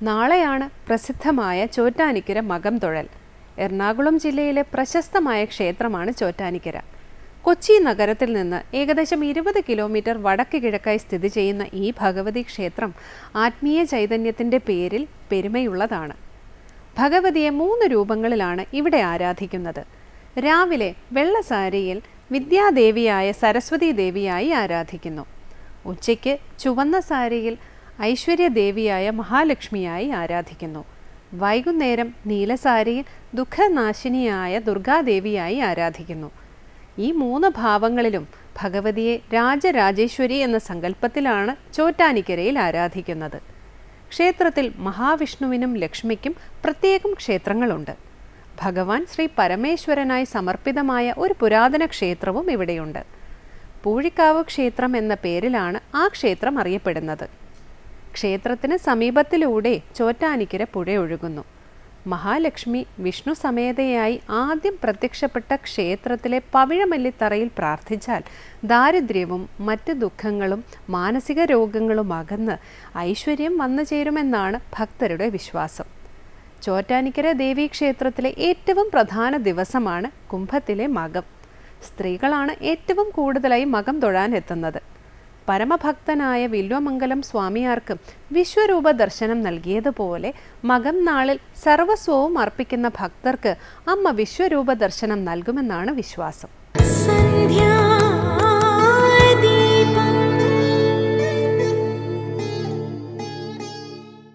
നാളെയാണ് പ്രസിദ്ധമായ ചോറ്റാനിക്കര മകം തൊഴൽ. എറണാകുളം ജില്ലയിലെ പ്രശസ്തമായ ക്ഷേത്രമാണ് ചോറ്റാനിക്കര. കൊച്ചി നഗരത്തിൽ നിന്ന് ഏകദേശം 20 കിലോമീറ്റർ വടക്ക് കിഴക്കായി സ്ഥിതി ചെയ്യുന്ന ഈ ഭഗവതി ക്ഷേത്രം ആത്മീയ ചൈതന്യത്തിൻ്റെ പേരിൽ പെരുമയുള്ളതാണ്. ഭഗവതിയെ 3 രൂപങ്ങളിലാണ് ഇവിടെ ആരാധിക്കുന്നത്. രാവിലെ വെള്ളസാരിയിൽ വിദ്യാദേവിയായ സരസ്വതി ദേവിയായി ആരാധിക്കുന്നു. ഉച്ചയ്ക്ക് ചുവന്ന സാരിയിൽ ഐശ്വര്യദേവിയായ മഹാലക്ഷ്മിയായി ആരാധിക്കുന്നു. വൈകുന്നേരം നീലസാരിയിൽ ദുഃഖനാശിനിയായ ദുർഗാദേവിയായി ആരാധിക്കുന്നു. ഈ 3 ഭാവങ്ങളിലും ഭഗവതിയെ രാജരാജേശ്വരി എന്ന സങ്കല്പത്തിലാണ് ചോറ്റാനിക്കരയിൽ ആരാധിക്കുന്നത്. ക്ഷേത്രത്തിൽ മഹാവിഷ്ണുവിനും ലക്ഷ്മിക്കും പ്രത്യേകം ക്ഷേത്രങ്ങളുണ്ട്. ഭഗവാൻ ശ്രീ പരമേശ്വരനായി സമർപ്പിതമായ ഒരു പുരാതന ക്ഷേത്രവും ഇവിടെയുണ്ട്. പൂഴിക്കാവ് ക്ഷേത്രം എന്ന പേരിലാണ് ആ ക്ഷേത്രം അറിയപ്പെടുന്നത്. ക്ഷേത്രത്തിന് സമീപത്തിലൂടെ ചോറ്റാനിക്കര പുഴ ഒഴുകുന്നു. മഹാലക്ഷ്മി വിഷ്ണു സമേതയായി ആദ്യം പ്രത്യക്ഷപ്പെട്ട ക്ഷേത്രത്തിലെ പവിഴമല്ലിത്തറയിൽ പ്രാർത്ഥിച്ചാൽ ദാരിദ്ര്യവും മറ്റ് ദുഃഖങ്ങളും മാനസിക രോഗങ്ങളും അകന്ന് ഐശ്വര്യം വന്നു ചേരുമെന്നാണ് ഭക്തരുടെ വിശ്വാസം. ചോറ്റാനിക്കര ദേവീക്ഷേത്രത്തിലെ ഏറ്റവും പ്രധാന ദിവസമാണ് കുംഭത്തിലെ മകം. സ്ത്രീകളാണ് ഏറ്റവും കൂടുതലായി മകം തൊഴാൻ എത്തുന്നത്. പരമഭക്തനായ വില്വമംഗലം സ്വാമിയാർക്ക് വിശ്വരൂപ ദർശനം നൽകിയതുപോലെ മകം നാളിൽ സർവസ്വവും അർപ്പിക്കുന്ന ഭക്തർക്ക് അമ്മ വിശ്വരൂപ ദർശനം നൽകുമെന്നാണ് വിശ്വാസം.